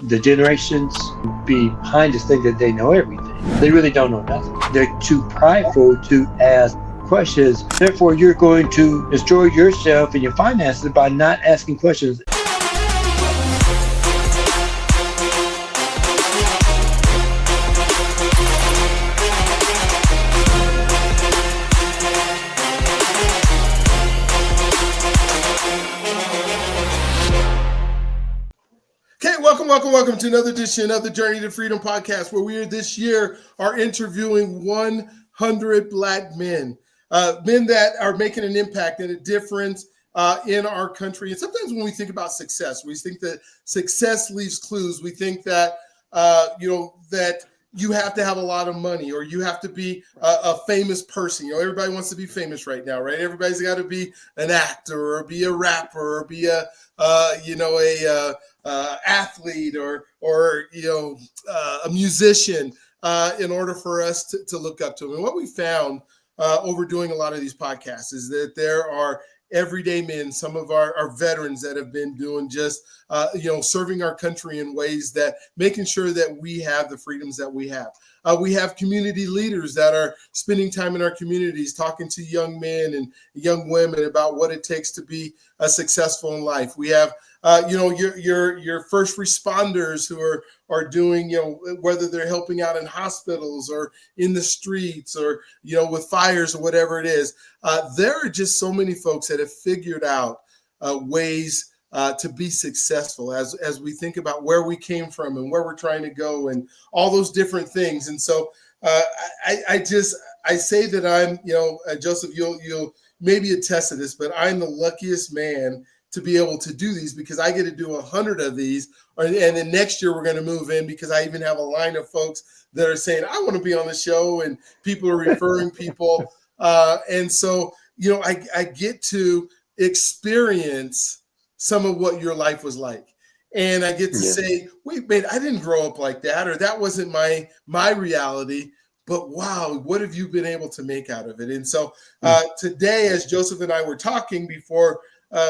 The generations behind us think that they know everything. They really don't know nothing. They're too prideful to ask questions. Therefore, you're going to destroy yourself and your finances by not asking questions. Welcome to another edition of the Journey to Freedom podcast, where we this year are interviewing 100 Black men, men that are making an impact and a difference in our country. And sometimes when we think about success, we think that success leaves clues. We think that, that you have to have a lot of money or you have to be a famous person. You know, everybody wants to be famous right now, right? Everybody's got to be an actor or be a rapper or be a athlete or a musician in order for us to look up to them. And what we found over doing a lot of these podcasts is that there are everyday men, some of our veterans that have been doing just, serving our country in ways that making sure that we have the freedoms that we have. We have community leaders that are spending time in our communities, talking to young men and young women about what it takes to be successful in life. We have, your first responders who are doing, whether they're helping out in hospitals or in the streets or, with fires or whatever it is. There are just so many folks that have figured out ways to be successful as we think about where we came from and where we're trying to go and all those different things. And so I say that I'm, Joseph, you'll maybe attest to this, but I'm the luckiest man to be able to do these because I get to do 100 of these. And then next year we're going to move in because I even have a line of folks that are saying, I want to be on the show, and people are referring people. And so, I get to experience some of what your life was like. And I get to say, wait, man, I didn't grow up like that, or that wasn't my reality. But wow, what have you been able to make out of it? And so today, as Joseph and I were talking before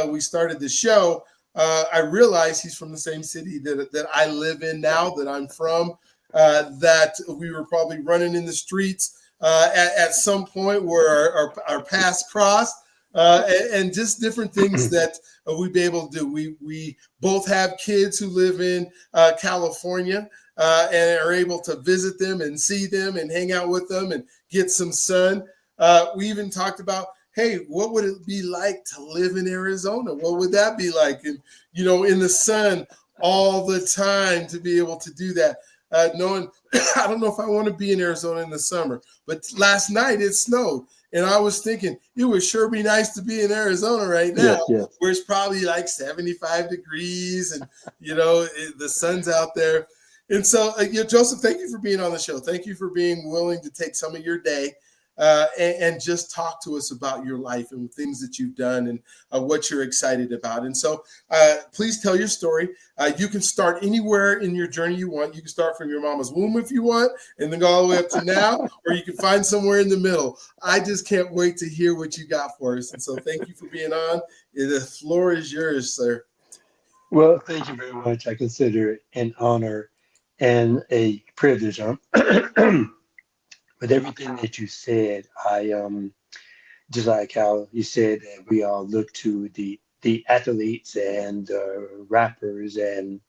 we started the show, I realized he's from the same city that I live in now, that I'm from, that we were probably running in the streets at some point where our paths crossed, and just different things that we'd be able to do. We both have kids who live in California and are able to visit them and see them and hang out with them and get some sun. We even talked about, hey, what would it be like to live in Arizona? What would that be like? And, in the sun all the time, to be able to do that. Knowing, I don't know if I want to be in Arizona in the summer, but last night it snowed. And I was thinking, it would sure be nice to be in Arizona right now, where it's probably like 75 degrees and, the sun's out there. And so, Joseph, thank you for being on the show. Thank you for being willing to take some of your day and just talk to us about your life and things that you've done and what you're excited about. And so please tell your story. You can start anywhere in your journey you want. You can start from your mama's womb if you want, and then go all the way up to now, or you can find somewhere in the middle. I just can't wait to hear what you got for us. And so thank you for being on. The floor is yours, sir. Well, thank you very much. I consider it an honor and a privilege. With everything that you said, I just like how you said that we all look to the athletes and rappers and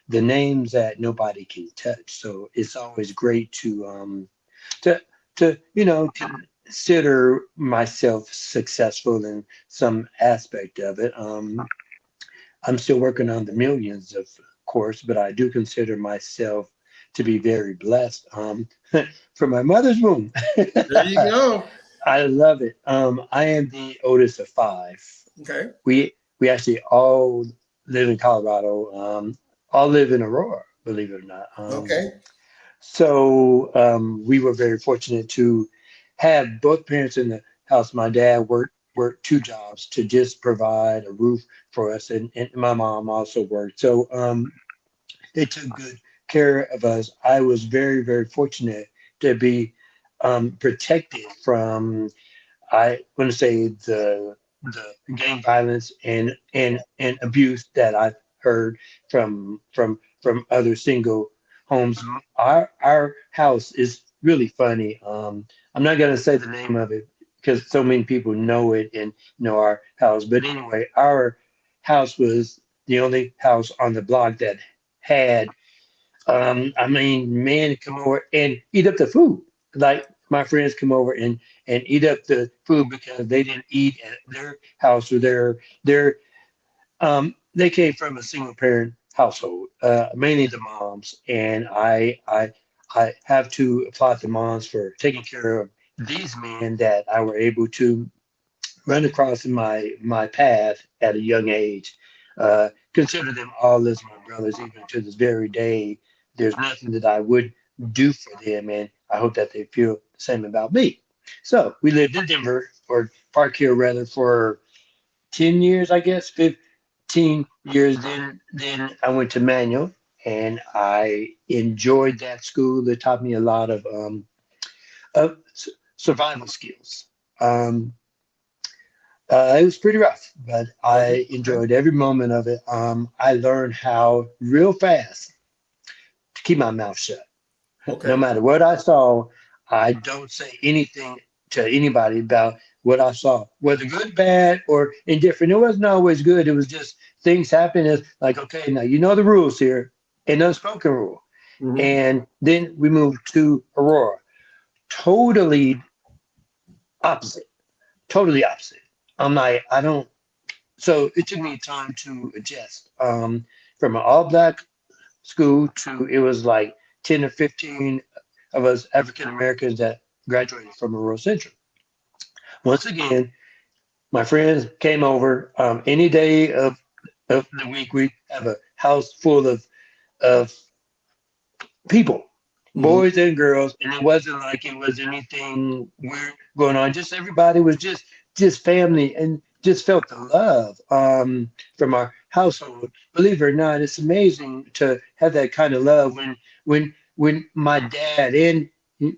the names that nobody can touch. So it's always great to consider myself successful in some aspect of it. I'm still working on the millions, of course, but I do consider myself to be very blessed from my mother's womb. There you go. I love it. I am the oldest of 5. Okay. We actually all live in Colorado. All live in Aurora, believe it or not. Okay. So we were very fortunate to have both parents in the house. My dad worked 2 jobs to just provide a roof for us, and my mom also worked. So they took good care of us. I was very, very fortunate to be protected from, I want to say, the gang violence and abuse that I've heard from from other single homes. Our house is really funny. I'm not gonna say the name of it because so many people know it and know our house. But anyway, our house was the only house on the block that had I mean, men come over and eat up the food. Like my friends come over and eat up the food because they didn't eat at their house or their they came from a single parent household, mainly the moms, and I have to applaud the moms for taking care of these men that I were able to run across in my path at a young age. Consider them all as my brothers, even to this very day. There's nothing that I would do for them, and I hope that they feel the same about me. So we lived in Denver, or Park Hill rather, for 10 years, I guess, 15 years. Then I went to Manual, and I enjoyed that school. It taught me a lot of survival skills. Um, it was pretty rough, but Okay. I enjoyed every moment of it. I learned how real fast to keep my mouth shut. No Okay. matter what I saw, I don't say anything to anybody about what I saw, whether good, bad, or indifferent. It wasn't always good. It was just things happen. It's like, okay, now you know the rules here, an unspoken rule. Hmm. And then we moved to Aurora. Totally opposite. Totally opposite. I'm like, I don't. So it took me time to adjust from an all black school to it was like 10 or 15 of us African Americans that graduated from Aurora Central. Once again, my friends came over any day of the week. We have a house full of people, Hmm. boys and girls, and it wasn't like it was anything weird going on. Just everybody was just family and just felt the love from our household. Believe it or not, it's amazing to have that kind of love when my dad and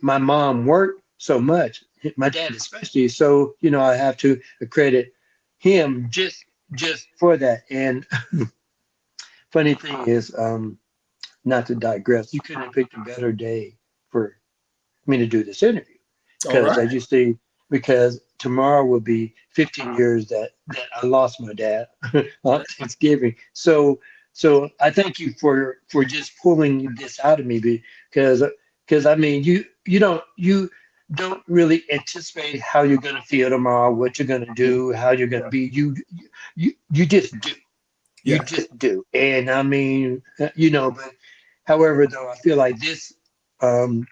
my mom worked so much. My dad especially. So I have to accredit him just for that. And funny thing is, not to digress, you couldn't have picked a better day for me to do this interview. All Because right. as you see, because tomorrow will be 15 years that I lost my dad on Thanksgiving. So I thank you for just pulling this out of me because I mean you don't really anticipate how you're gonna feel tomorrow, what you're gonna do, how you're gonna be. You just do. You Yeah. just do. And I mean, but however, though, I feel like this um,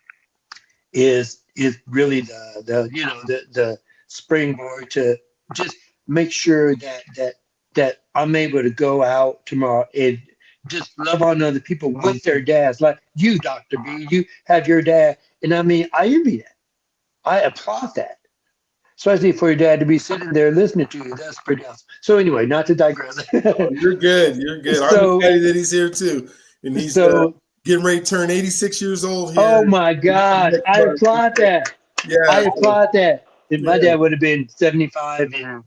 is really the springboard to just make sure that I'm able to go out tomorrow and just love on other people with their dads, like you, Dr. B. You have your dad, and I mean, I envy that. I applaud that. Especially for your dad to be sitting there listening to you. That's pretty awesome. So anyway, not to digress. Oh, you're good. You're good. I'm so excited that he's here too, and he's so getting ready to turn 86 years old oh here my gosh, next I month. applaud that. I Yeah. So, applaud that. And my yeah. dad would have been 75 in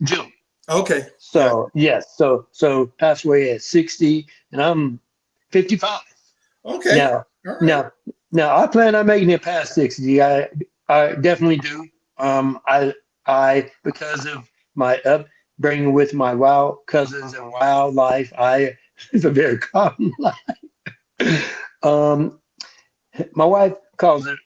June. Okay. Yeah. So yes, so passed away at 60, and I'm 55 Okay. now. All right. Now I plan on making it past 60. I definitely do. I because of my upbringing with my wild cousins and wildlife, I it's a very common life. Um, My wife calls it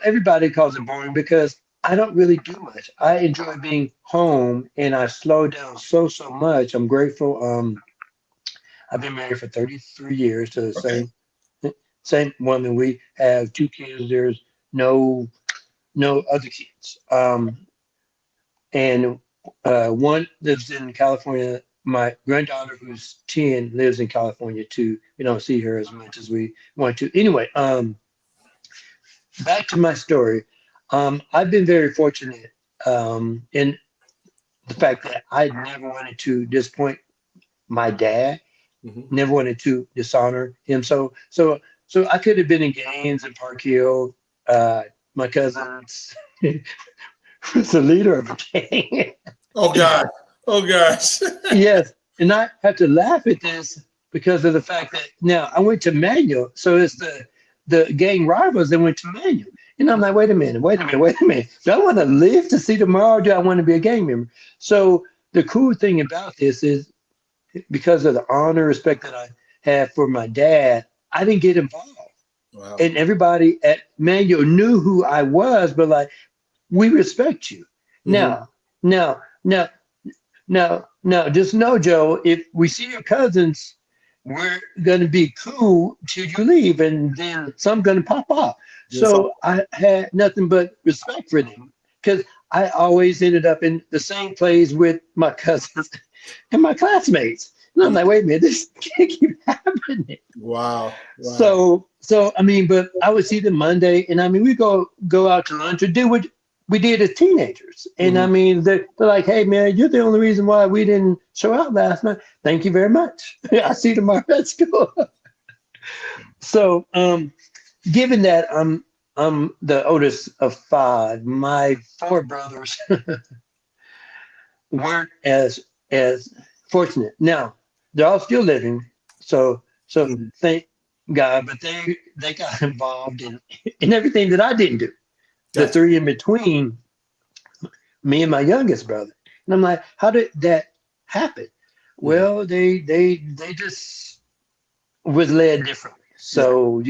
everybody calls it boring because I don't really do much. I enjoy being home and I slow down so much. I'm grateful. I've been married for 33 years to the Okay. same woman. We have two kids. There's no other kids. And one lives in California. My granddaughter, who's 10, lives in California too. We don't see her as much as we want to. Anyway, back to my story. I've been very fortunate in the fact that I never wanted to disappoint my dad, Hmm. never wanted to dishonor him. So I could have been in gangs in Park Hill. My cousin's was the leader of a gang. Oh gosh. Oh gosh. Yes, and I have to laugh at this. because of the fact that now I went to manual, so it's the gang rivals that went to manual. And I'm like, wait a minute. Do I want to live to see tomorrow? Or do I want to be a gang member? So the cool thing about this is because of the honor, respect that I have for my dad, I didn't get involved. Wow. And everybody at manual knew who I was, but like, we respect you. Hmm. Now, now, now, now, just know, Joe, if we see your cousins, we're going to be cool till you leave, and then some going to pop off. Yes. So I had nothing but respect for them because I always ended up in the same place with my cousins and my classmates. And I'm like, wait a minute, this can't keep happening. Wow. Wow. So I mean, but I would see them Monday, and I mean, we go out to lunch or do what we did as teenagers. And I Hmm. mean, they're like, hey man, you're the only reason why we didn't show out last night. Thank you very much. I see you tomorrow at school. So given that I'm the oldest of five, my four brothers weren't as fortunate. Now they're all still living, so Hmm. thank God. But they got involved in everything that I didn't do. The Gotcha. three in between, me and my youngest brother, and I'm like, how did that happen? Hmm. Well, they just was led differently. Yeah. So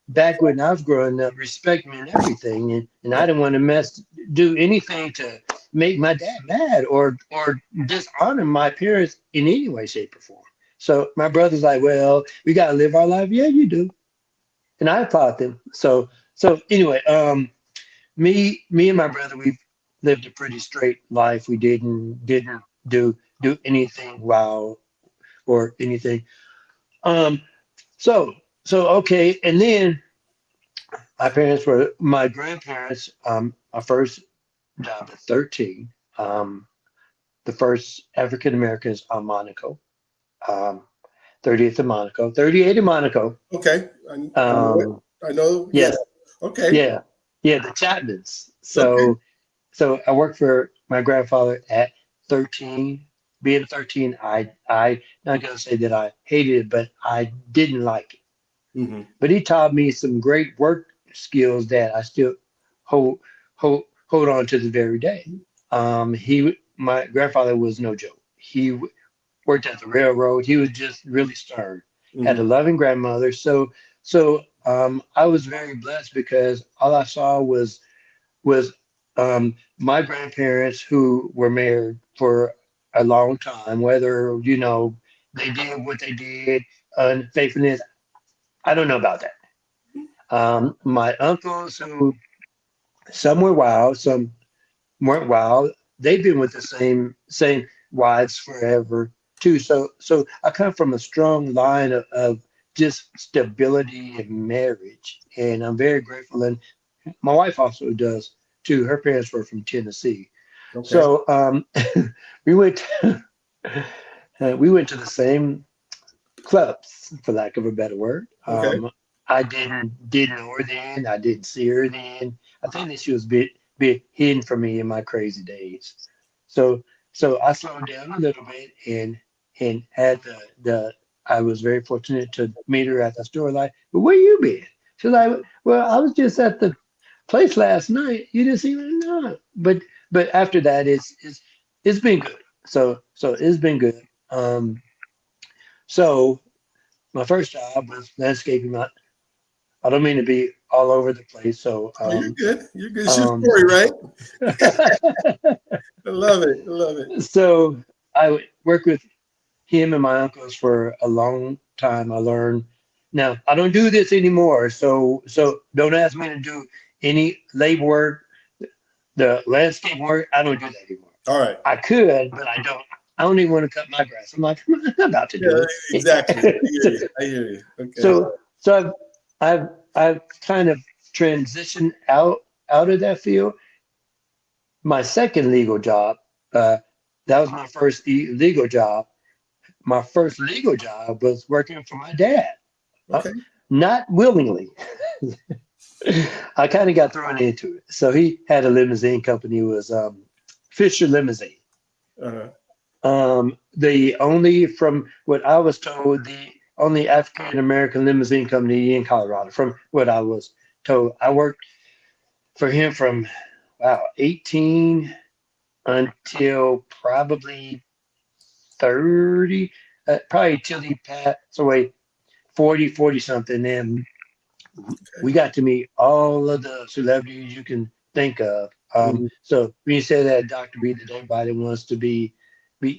back when I was growing up, respect meant everything, and I Right. didn't want to do anything to make my dad mad or dishonor my parents in any way, shape, or form. So my brother's like, well, we gotta live our life. Yeah, you do, and I applaud them. So anyway, me and my brother, we lived a pretty straight life. We didn't do anything wild or anything. Um, so so okay, and then my grandparents. My first job at 13. The first African Americans on Monaco. Um, 30th of Monaco, 38 of Monaco. Okay. I know it. Um, I know. Yeah. yes, Okay. yeah, yeah, the Chapmans. Okay. So I worked for my grandfather at 13. Being 13, I not gonna say that I hated it, but I didn't like it. Hmm. But he taught me some great work skills that I still hold hold on to this very day. My grandfather was no joke. He worked at the railroad. He was just really stern. Had Hmm. a loving grandmother. So I was very blessed because all I saw was my grandparents who were married for a long time. Whether they did what they did, unfaithfulness, I don't know about that. My uncles who some were wild, some weren't wild. They've been with the same wives forever too. So I come from a strong line of just stability in marriage, and I'm very grateful. And my wife also does too. Her parents were from Tennessee, Okay. so we went we went to the same clubs, for lack of a better word. Okay. I didn't know her then. I didn't see her then. I think that she was a bit hidden from me in my crazy days. So so I slowed down a little bit and had the I was very fortunate to meet her at the store. Like, well, where you been? She's like, well, I was just at the place last night. You didn't see me? No. But after that, it's been good. So it's been good. So my first job was landscaping. I don't mean to be all over the place. So Oh, you're good. You're good. It's your um, story, right? I love it. I love it. so I would work with him and my uncles for a long time. I learned. Now I don't do this anymore. So don't ask me to do any labor work, the landscape work. I don't do that anymore. All right. I could, but I don't. I don't even want to cut my grass. I'm like, I'm not about to Yeah, do exactly. I hear it. you. I hear you. Okay. So I've kind of transitioned out of that field. My second legal job, that was my first legal job. My first legal job was working for my dad, uh, Okay. not willingly. I kind of got thrown into it. So he had a limousine company. It was Fisher Limousine. Uh-huh. the only, from what I was told, the only African American limousine company in Colorado, from what I was told. I worked for him from, wow, 18 until probably 30, probably till he passed away, 40 something. And we got to meet all of the celebrities you can think of. Mhm. So when you say that, Dr. B, that everybody wants to be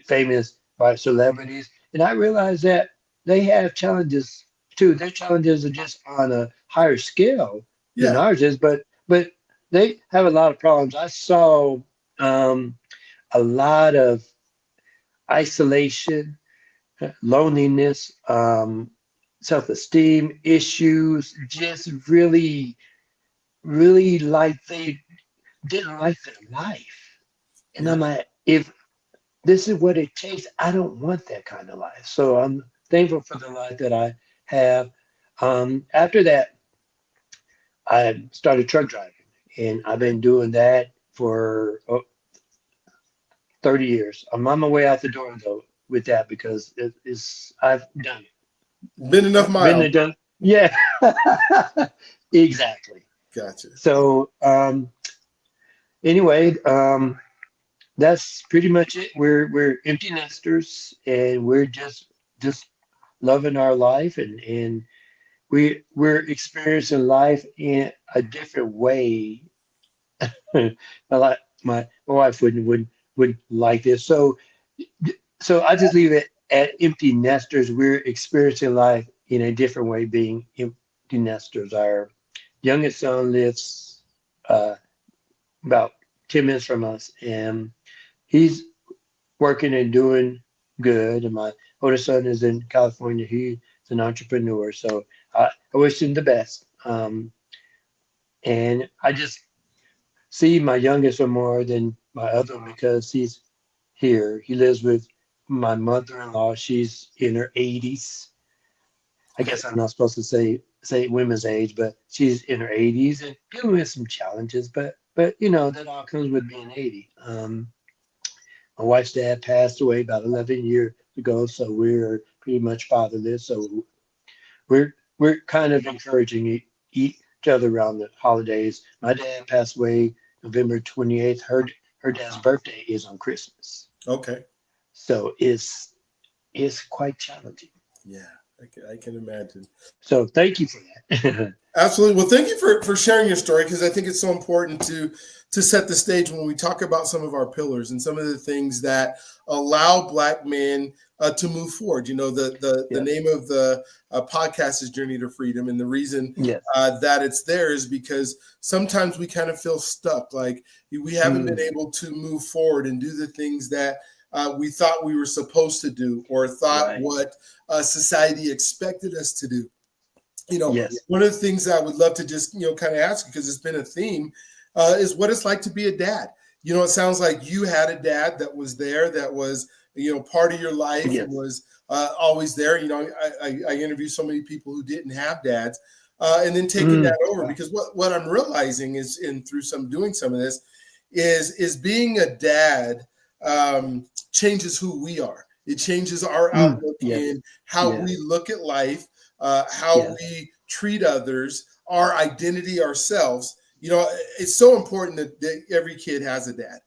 famous by celebrities, and I realize that they have challenges too. Their challenges are just on a higher scale than Yeah, ours is, but they have a lot of problems. I saw a lot of isolation, loneliness, self-esteem issues, just really like they didn't like their life. And yeah, I'm like, if this is what it takes, I don't want that kind of life. So I'm thankful for the life that I have. After that, I started truck driving, and I've been doing that for 30 years. I'm on my way out the door though with that because I've done been enough it. Been miles. there, done. Yeah, exactly. Gotcha. So anyway, that's pretty much it. We're empty nesters, and we're just loving our life, and we're experiencing life in a different way. I like my wife wouldn't like this. So I just leave it at empty nesters. We're experiencing life in a different way, being empty nesters. Our youngest son lives uh, about 10 minutes from us, and he's working and doing good. And my oldest son is in California. He's an entrepreneur. So I wish him the best. And I just see my youngest one more than my other one because he's here. He lives with my mother-in-law. She's in her 80s. I guess I'm not supposed to say women's age, but she's in her 80s and dealing with some challenges. But that all comes with being 80. My wife's dad passed away about 11 years ago, so we're pretty much fatherless. So we're kind of encouraging each other around the holidays. My dad passed away November 28th. Her dad's birthday is on Christmas, Okay. so it's quite challenging. Yeah, I can imagine. So thank you for that. Absolutely. Well, thank you for sharing your story because I think it's so important to set the stage when we talk about some of our pillars and some of the things that allow Black men to move forward. The Yeah. name of the podcast is Journey to Freedom, and the reason Yes. that it's there is because sometimes we kind of feel stuck, like we haven't been Mm, able to move forward and do the things that we thought we were supposed to do or thought right. what society expected us to do. Yes. One of the things I would love to just, kind of ask you, because it's been a theme, is what it's like to be a dad. It sounds like you had a dad that was there, that was, part of your life and Yes. was always there. I interview so many people who didn't have dads, and then taking Mm, that over, right. because what I'm realizing is, in through doing some of this, is being a dad changes who we are. It changes our Mm, outlook yes. in how we Yes. look at life, how Yes. we treat others, our identity, ourselves. It's so important that every kid has a dad.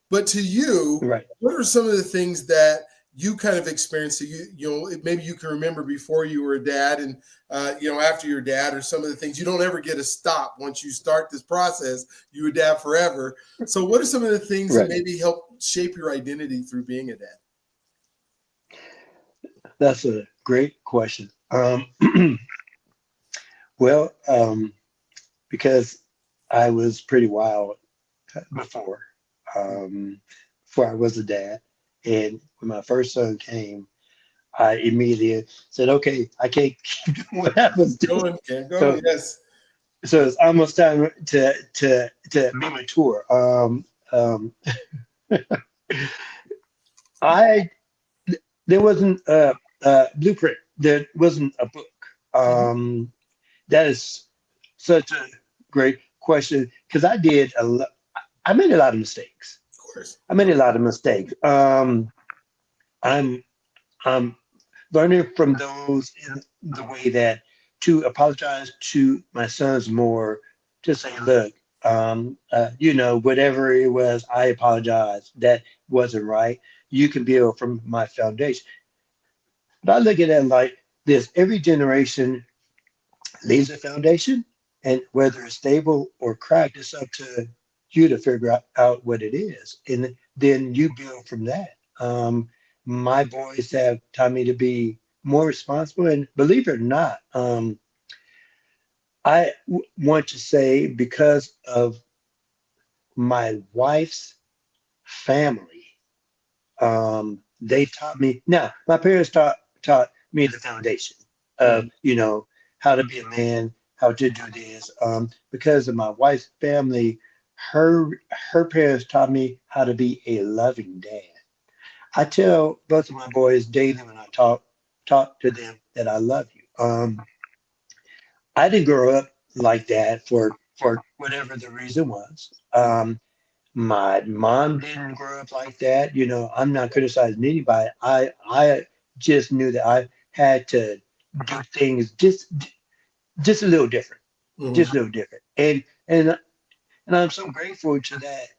But to you, Right. what are some of the things that you kind of experienced that maybe you can remember before you were a dad, and after your dad, or some of the things you don't ever get a stop once you start this process, you a dad forever. So what are some of the things that Right. maybe help shape your identity through being a dad? That's a great question. Well, because I was pretty wild before, um, before I was a dad. And when my first son came, I immediately said, "Okay, I can't keep doing what I was doing." Going, can't go. So, Yes. so it's almost time to be mature. I There wasn't a blueprint. There wasn't a book. Mhm. Um, that is such a great question because I made a lot of mistakes. Of course. I made a lot of mistakes. I'm I'm learning from those in the way that to apologize to my sons more, to say, look, whatever it was, I apologize. That wasn't right. You can build from my foundation. But I look at it like this: every generation leaves a foundation, and whether it's stable or cracked, it's up to you to figure out what it is, and then you build from that. My boys have taught me to be more responsible, and believe it or not, want to say because of my wife's family, they taught me. Now, my parents taught me the foundation of, Mhm. how to be a man, how to do this. Because of my wife's family, her her parents taught me how to be a loving dad. I tell both of my boys daily when I talk to them that I love you. I didn't grow up like that for whatever the reason was. My mom didn't grow up like that. I'm not criticizing anybody. I just knew that I had to do things just a little different, Mhm. just a little different. And I'm so grateful to that,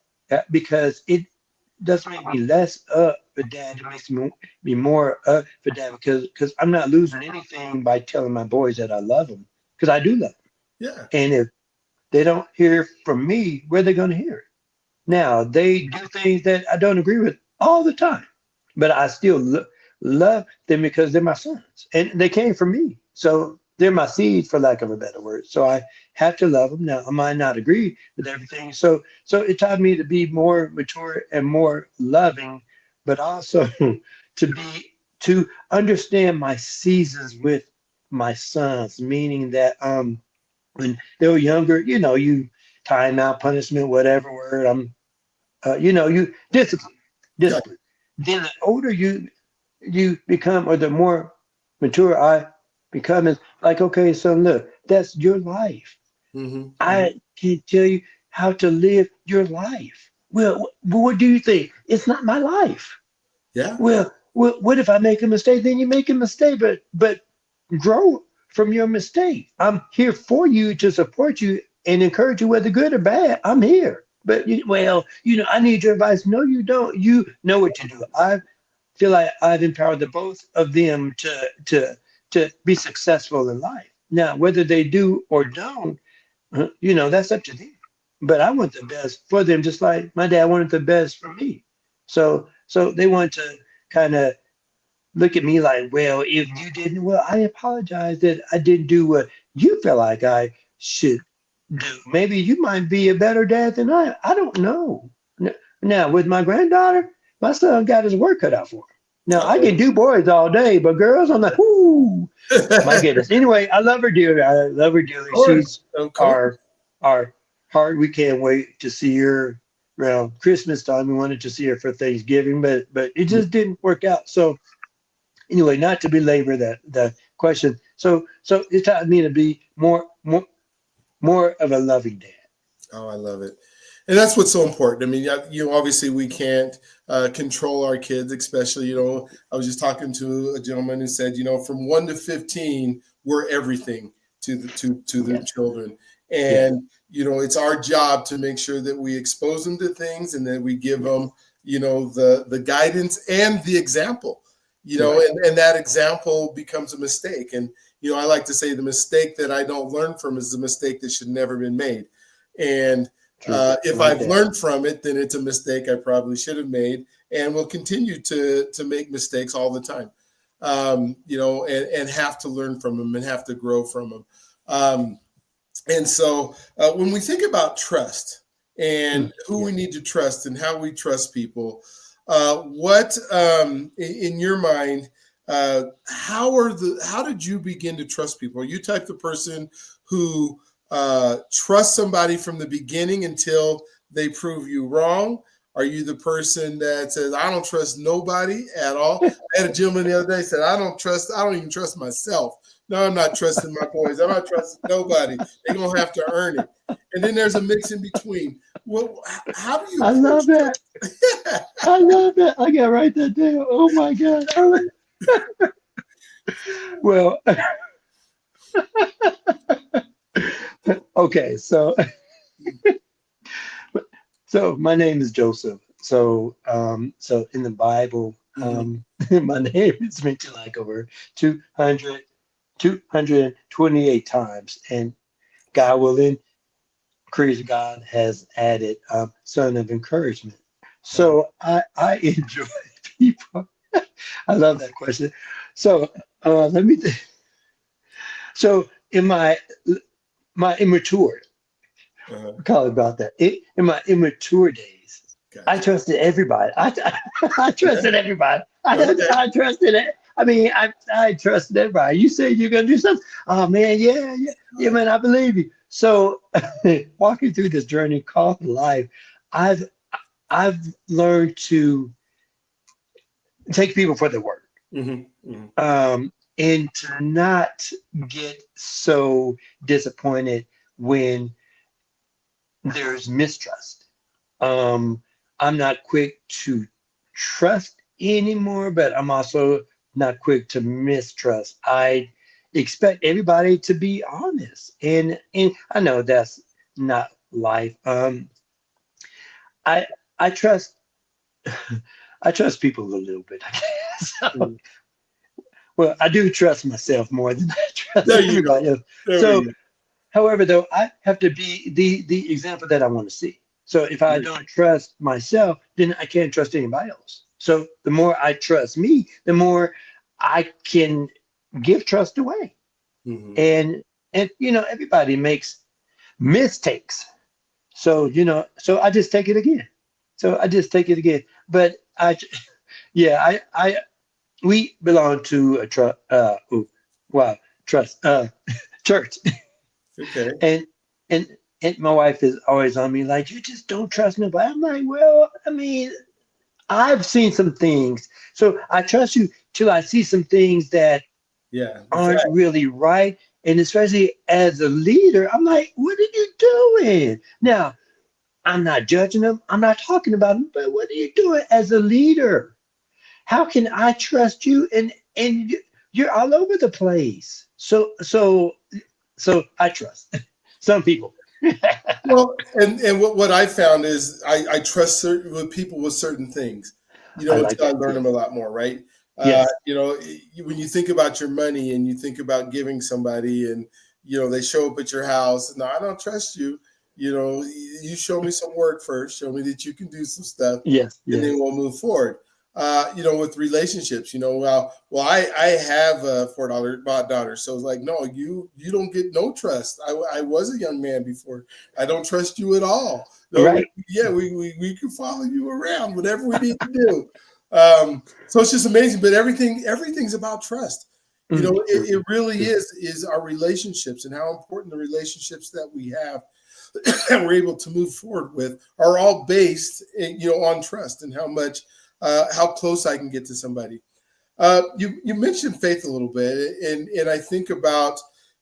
because it doesn't make me less up for dad. It makes me more up for dad, because I'm not losing anything by telling my boys that I love them, because I do love them. Yeah. And if they don't hear from me, where are they going to hear it? Now, they do things that I don't agree with all the time, but I still love them because they're my sons and they came from me. So they're my seeds, for lack of a better word. So I have to love them. Now, I might not agree with everything. So it taught me to be more mature and more loving, but also to understand my seasons with my sons, meaning that when they were younger, you time out, punishment, whatever word. You Yeah. discipline. Then the older you become, or the more mature I become, is like, okay, so look, that's your life. Hmm. Hmm. I can't tell you how to live your life. Well, what do you think? It's not my life. Yeah. Well, what if I make a mistake? Then you make a mistake, but grow from your mistake. I'm here for you to support you and encourage you, whether good or bad. I'm here. But I need your advice. No, you don't. You know what to do. I feel like I've empowered the both of them to be successful in life. Now, whether they do or don't, that's up to them. But I want the best for them, just like my dad wanted the best for me. So they want to kind of look at me like, well, if you didn't, well, I apologize that I didn't do what you feel like I should do. Maybe you might be a better dad than I. I don't know. Now, with my granddaughter, my son got his work cut out for him. Now, I can Oh. do boys all day, but girls, I'm like, whoo, my goodness. Anyway, I love her dearly. I love her Of dearly. course. She's Of course. our heart. We can't wait to see her around Christmas time. We wanted to see her for Thanksgiving, but it just didn't work out. So anyway, not to belabor the question. So it taught me to be more of a loving dad. Oh, I love it. And that's what's so important. I mean, obviously we can't control our kids, especially, I was just talking to a gentleman who said, from 1 to 15, we're everything to the Yes, children. yes, And, it's our job to make sure that we expose them to things and that we give them, yes. the guidance and the example, Right. and that example becomes a mistake. And, I like to say the mistake that I don't learn from is the mistake that should never been made. And True. I if like I've that. learned from it, then it's a mistake I probably should have made, and will continue to make mistakes all the time. And have to learn from them and have to grow from them. And so when we think about trust and who Yeah. we need to trust and how we trust people, what in your mind, how did you begin to trust people? Are you type of person who trust somebody from the beginning until they prove you wrong? Are you the person that says, I don't trust nobody at all? I had a gentleman the other day said, I don't even trust myself No, I'm not trusting my boys. I'm not trusting nobody. They're gonna have to earn it. And then there's a mix in between. Well, how do you I approach love that. trust? I love that. I gotta write that down. Oh my God. Well, okay. So my name is Joseph. So in the Bible, Mhm. my name is mentioned like over 228 times, and God willing, Creator God has added son of encouragement. So I enjoy people. I love that question. So let me. So in my immature, Uh-huh. call it about that. In my immature days, I Gotcha. trusted everybody. I Yeah. trusted everybody. Okay. I trusted it. I mean, I trusted everybody. You say you're gonna do something. Oh man, yeah, man, I believe you. So walking through this journey called life, I've I've learned to take people for their word, Hmm. Hmm. and to not get so disappointed when there's mistrust. Um, I'm not quick to trust anymore, but I'm also not quick to mistrust. I expect everybody to be honest, and I know that's not life. I I trust I trust people a little bit, I guess. So, well, I do trust myself more than I trust There you go. everybody else. There we So go. however, though, I have to be the example that I want to see. So if I don't trust myself, then I can't trust anybody else. So the more I trust me, the more I can give trust away. Hmm. And everybody makes mistakes. So so I just take it again. So I just take it again. But yeah, I we belong to a trust church. Okay. And and and my wife is always on me like, you just don't trust nobody. I'm like, well, I mean, I've seen some things, so I trust you till I see some things that Yeah. The aren't fact. really right. And especially as a leader, I'm like, what are you doing? Now, I'm not judging them. I'm not talking about them. But what are you doing as a leader? How can I trust you? And you're all over the place. So I trust some people. Well, and what I found is I trust certain with people with certain things, I like until I that. learn them Yes. a lot more, right? Yes. When you think about your money and you think about giving somebody, and they show up at your house. No, I don't trust you. You show me some work first. Show me that you can do some stuff, Yes. and then Yes. we'll move forward. With relationships, I have $4 daughter, so it's like, no, you don't get no trust. I was a young man before. I don't trust you at all. No, Right. we can follow you around, whatever we need to do. So it's just amazing. But everything's about trust. True. It really True. is our relationships and how important the relationships that we have that we're able to move forward with are all based, on trust and how close I can get to somebody. You mentioned faith a little bit, and I think about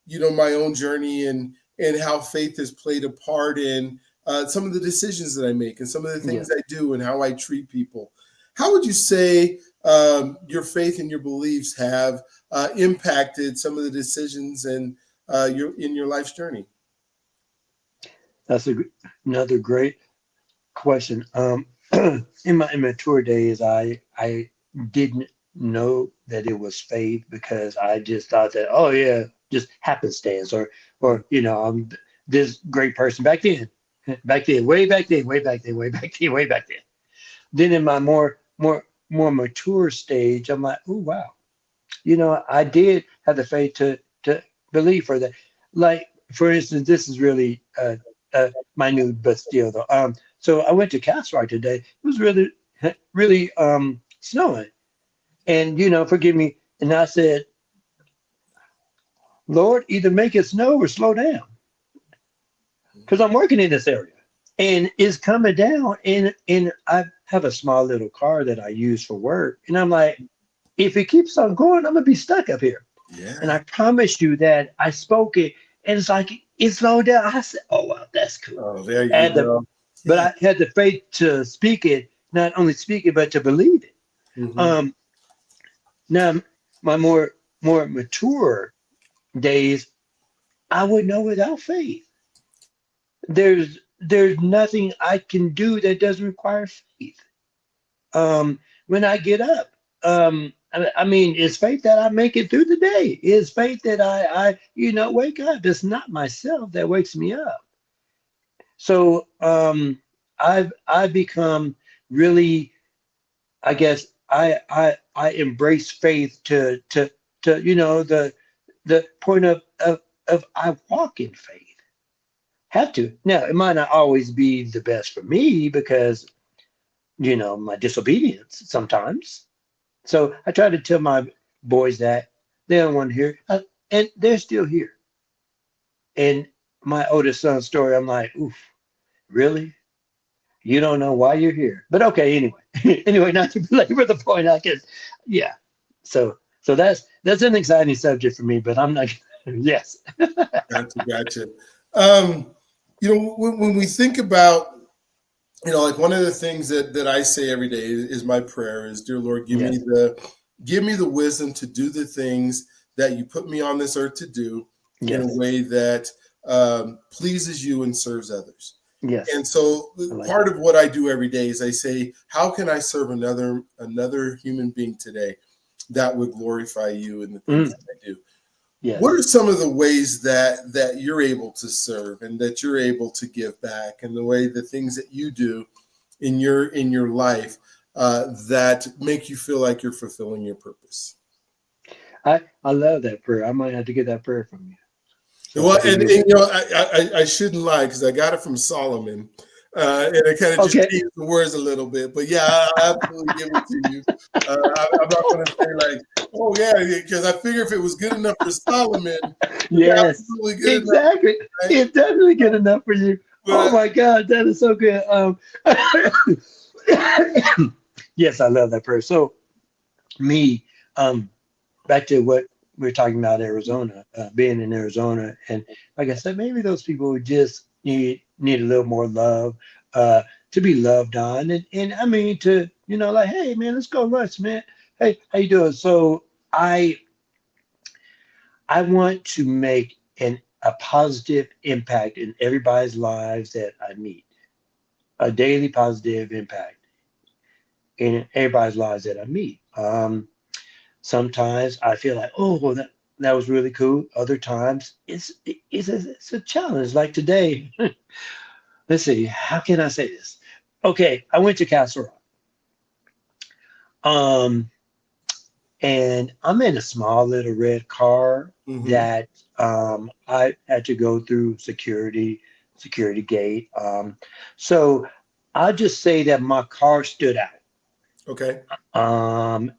my own journey and how faith has played a part in some of the decisions that I make and some of the things Yes. I do and how I treat people. How would you say your faith and your beliefs have impacted some of the decisions and your life's journey? That's another great question. In my immature days, I didn't know that it was faith because I just thought that, oh yeah, just happenstance, or I'm this great person back then, way back then, way back then, way back then, way back then. Then in my more mature stage, I'm like, oh wow, I did have the faith to believe for that. Like for instance, this is really minute, but still though. So I went to Castro today. It was really really snowing, and forgive me. And I said, Lord, either make it snow or slow down, because I'm working in this area. And it's coming down, and I have a small little car that I use for work, and I'm like, if it keeps on going, I'm gonna be stuck up here. And Yeah. I promise you that I spoke it, and it's like it slowed down. I said, "Oh wow, that's cool." Oh, there you And go. but Yeah. I had the faith to speak it, not only speak it, but to believe it. Hmm. Um, Now, my more mature days, I would know without faith. There's nothing I can do that doesn't require faith. When I get up, I mean, it's faith that I make it through the day. It's faith that I wake up. It's not myself that wakes me up. So I've become really, I guess I embrace faith to the point of I walk in faith. Have to. Now, it might not always be the best for me because, my disobedience sometimes. So I try to tell my boys that they don't want to hear, and they're still here. And my oldest son's story, I'm like, oof, really? You don't know why you're here. But okay, anyway. Anyway, not to belabor the point, I guess. Yeah. So that's an exciting subject for me, but I'm not yes. Gotcha. Gotcha. Um, when we think about, like one of the things that I say every day is my prayer is, dear Lord, Yes. give me the wisdom to do the things that you put me on this earth to do in a Yes. way that pleases you and serves others. Yes. And so I like part that. of what I do every day is I say, how can I serve another human being today that would glorify you in the things Mm, that I do? What are yes. some of the ways that you're able to serve and that you're able to give back, and the things that you do in your life that make you feel like you're fulfilling your purpose? I love that prayer. I might have to get that prayer from you. So Well, I can and, use and it. I shouldn't lie because I got it from Solomon, and I kind of just Okay. changed the words a little bit. But yeah, I absolutely give it to you. I'm not going to say like, oh yeah, because I figure if it was good enough for Solomon, it's Yes. absolutely good enough, Exactly. right? It's definitely good enough for you. Oh But my God, that is so good. Yes, I love that prayer. So me, um, back to what we are talking about Arizona, being in Arizona, and like I said, maybe those people would just need a little more love, to be loved on, and I mean to like, hey man, let's go lunch, man. Hey, how you doing? So I want to make a positive impact in everybody's lives that I meet, a daily positive impact in everybody's lives that I meet. Sometimes I feel like, oh, well, that was really cool. Other times it's a challenge. Like today, let's see, how can I say this? Okay, I went to Castle Rock, um, and I'm in a small little red car hmm. that I had to go through security gate. So I'll just say that my car stood out. Okay. And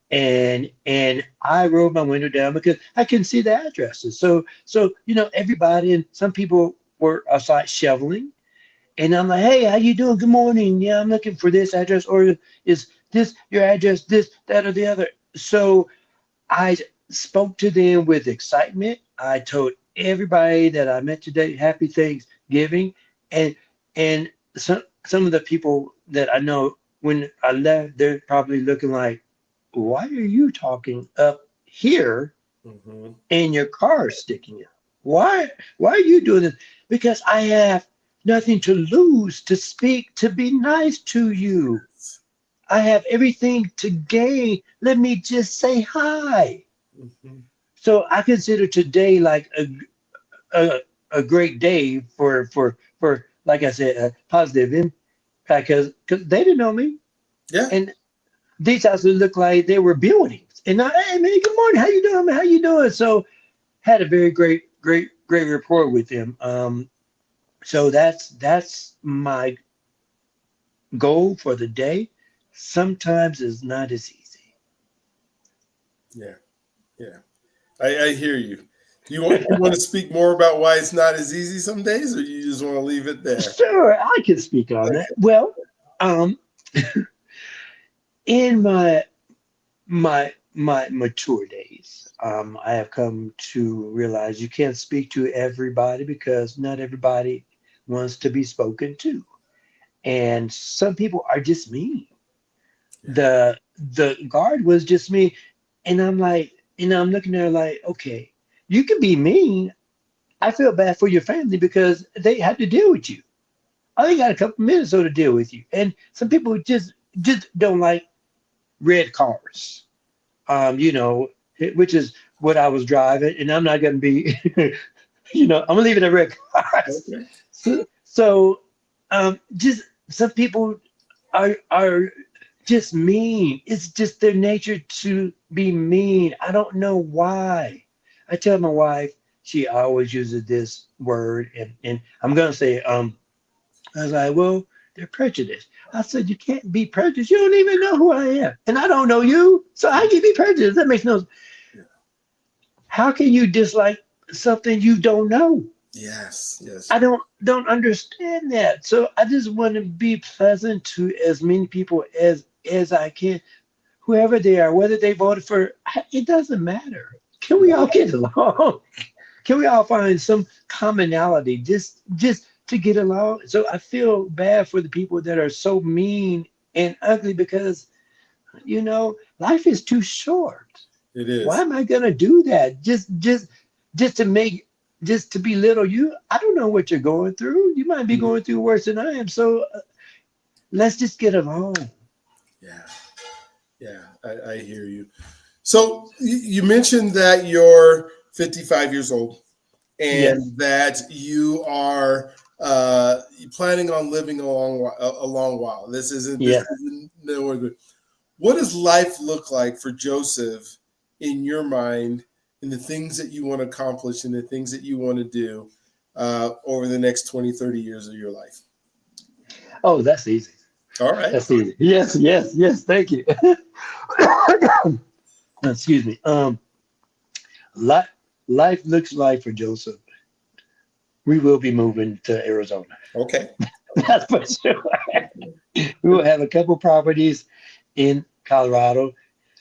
I rolled my window down because I couldn't see the addresses. So everybody and some people were outside shoveling, and I'm like, hey, how you doing? Good morning. Yeah, I'm looking for this address, or is this your address? This, that, or the other. So I spoke to them with excitement. I told everybody that I met today, Happy Thanksgiving, and and some of the people that I know when I left, they're probably looking like, why are you talking up here Hmm. and your car is sticking out? Why are you doing this? Because I have nothing to lose to speak, to be nice to you. I have everything to gain. Let me just say hi. Hmm. So I consider today like a, a great day for like I said, a positive impact because they didn't know me. Yeah. And these houses looked like they were buildings. And I, hey man, good morning. How you doing, man? How you doing? So had a very great rapport with them. So that's my goal for the day. Sometimes it's not as easy. Yeah. Yeah. I hear you. Do you want to speak more about why it's not as easy some days, or you just want to leave it there? Sure, I can speak on that. Okay. Well, um, in my mature days, I have come to realize you can't speak to everybody because not everybody wants to be spoken to. And some people are just mean. Yeah. The guard was just mean. And I'm like, I'm looking at her like, okay, you can be mean. I feel bad for your family because they had to deal with you. I only got a couple minutes so to deal with you. And some people just don't like red cars. You know, which is what I was driving, and I'm not gonna be, I'm gonna leave it at red cars. Okay. So, just some people are just mean. It's just their nature to be mean. I don't know why. I tell my wife, she always uses this word, and I'm gonna say, I was like, well, they're prejudiced. I said, you can't be prejudiced. You don't even know who I am, and I don't know you. So how can you be prejudiced? That makes no. Yeah. How can you dislike something you don't know? Yes. Yes. I don't understand that. So I just want to be pleasant to as many people as I can, whoever they are, whether they voted for. It doesn't matter. Can we all get along? Can we all find some commonality just to get along? So I feel bad for the people that are so mean and ugly because life is too short. It Why is. am I gonna do that? Just to make just to belittle you. I don't know what you're going through. You might be Mhm. going through worse than I am. So let's just get along. Yeah. Yeah. I hear you. So you mentioned that you're 55 years old Yes. and that you are planning on living a long while. This Yes. isn't nowhere good. What does life look like for Joseph in your mind, and the things that you want to accomplish and the things that you want to do over the next 20, 30 years of your life? Oh, that's easy. All right. That's easy. Yes. Yes. Yes. Thank you. Excuse me. Life life looks like for Joseph. We will be moving to Arizona. Okay. That's for sure. We will have a couple properties in Colorado,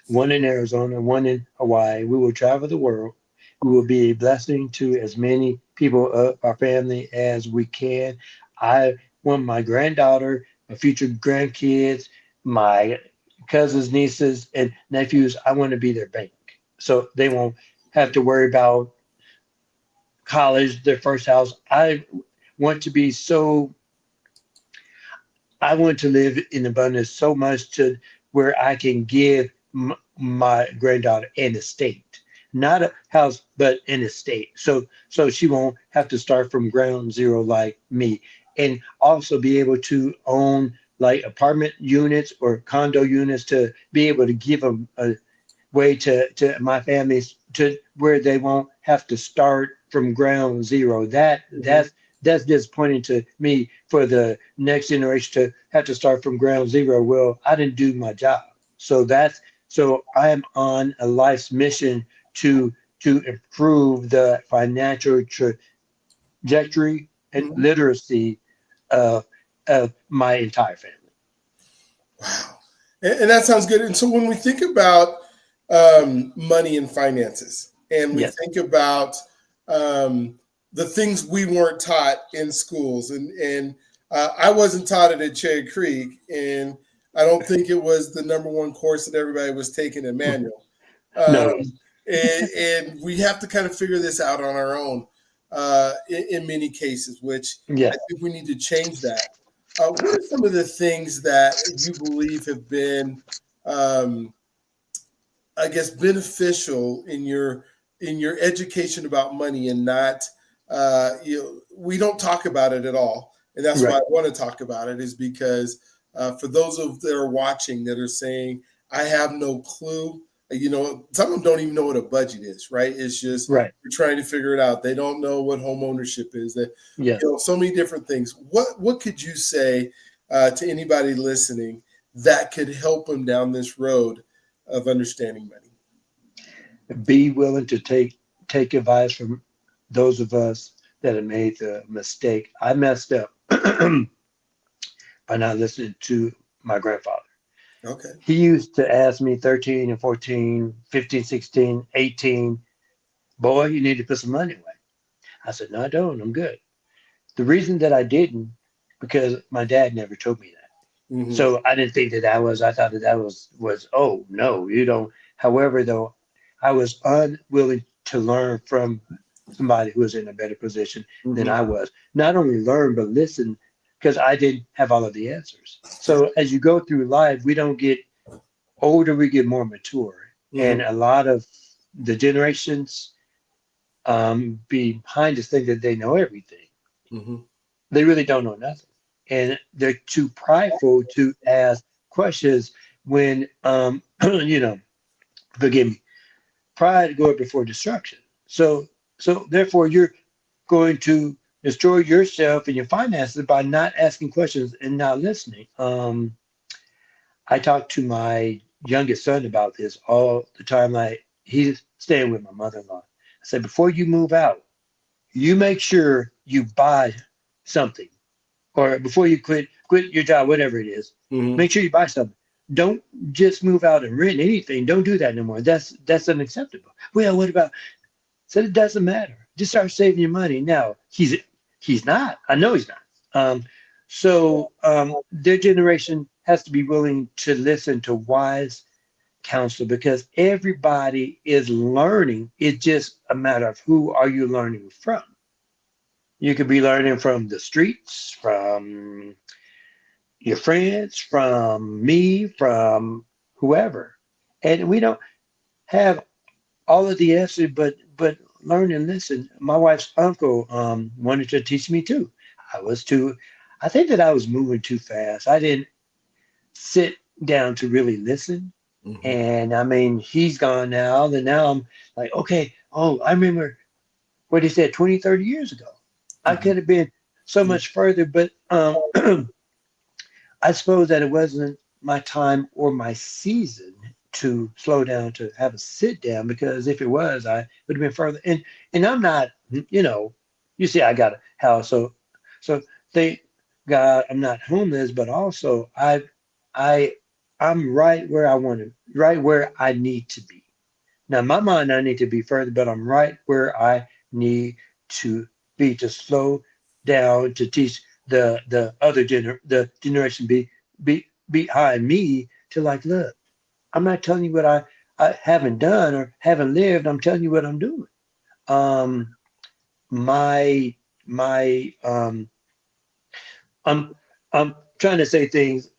one in Arizona, one in Hawaii. We will travel the world. We will be a blessing to as many people of our family as we can. I want my granddaughter, my future grandkids, my cousins, nieces, and nephews, I want to be their bank. So they won't have to worry about college, their first house. Want to be so I want to live in abundance so much to where I can give my granddaughter an estate, not a house, but an estate. So she won't have to start from ground zero like me, and also be able to own like apartment units or condo units to be able to give them a way to my families to where they won't have to start from ground zero. Mhm. That's disappointing to me for the next generation to have to start from ground zero. Well, I didn't do my job. So I am on a life's mission to improve the financial trajectory and Mhm. literacy of my entire family. Wow. And that sounds good. And so when we think about money and finances, and we Yes. think about um, the things we weren't taught in schools, and I wasn't taught it at Cherry Creek, and I don't think it was the number one course that everybody was taking in manual. No. And we have to kind of figure this out on our own in many cases, which I Yes. think we need to change that. What are some of the things that you believe have been, um, I guess, beneficial in your education about money and not, we don't talk about it at all, and that's why I Right. want to talk about it is because for those of that are watching that are saying I have no clue, some of them don't even know what a budget is, right? It's just Right. we're trying to figure it out. They don't know what home ownership is. That Yes. so many different things. What could you say to anybody listening that could help them down this road of understanding money? Be willing to take advice from those of us that have made the mistake. I messed up by not listening to my grandfather. Okay. He used to ask me 13 and 14, 15, 16, 18, boy, you need to put some money away. I said, no, I don't. I'm good. The reason that I didn't, because my dad never told me that. Hmm. So I didn't think that I thought that was, oh, no, you don't. However, though, I was unwilling to learn from somebody who was in a better position than Hmm. I was. Not only learn, but listen, because I didn't have all of the answers. Yeah. So as you go through life, we don't get older, we get more mature. Hmm. And a lot of the generations behind us think that they know everything. Hmm. They really don't know nothing. And they're too prideful to ask questions when, forgive me, pride goes before destruction. So therefore, you're going to destroy yourself and your finances by not asking questions and not listening. I talk to my youngest son about this all the time. Like he's staying with my mother-in-law. I said, before you move out, you make sure you buy something, or before you quit your job, whatever it is, Hmm. make sure you buy something. Don't just move out and rent anything. Don't do that no more. That's unacceptable. Well, what about? Said it doesn't matter. Just start saving your money. Now he's not. I know he's not. Their generation has to be willing to listen to wise counsel because everybody is learning. It's just a matter of who are you learning from. You could be learning from the streets, from your friends, from me, from whoever. And we don't have all of the answers, but learn and listen. My wife's uncle wanted to teach me too. I was too. I think that I was moving too fast. I didn't sit down to really listen. Hmm. And I mean, he's gone now. And now I'm like, okay, oh, I remember what he said 20, 30 years ago. I Hmm. could have been so Yeah. much further, but I suppose that it wasn't my time or my season to slow down to have a sit down because if it was, I would have been further. And I'm not, you see, I got a house, so thank God I'm not homeless, but also I I'm right where I want to, right where I need to be. Now, in my mind, I need to be further, but I'm right where I need to be to slow down to teach the generation behind me to like, look, I'm not telling you what I haven't done or haven't lived. I'm telling you what I'm doing. Um, my my I'm I'm trying to say things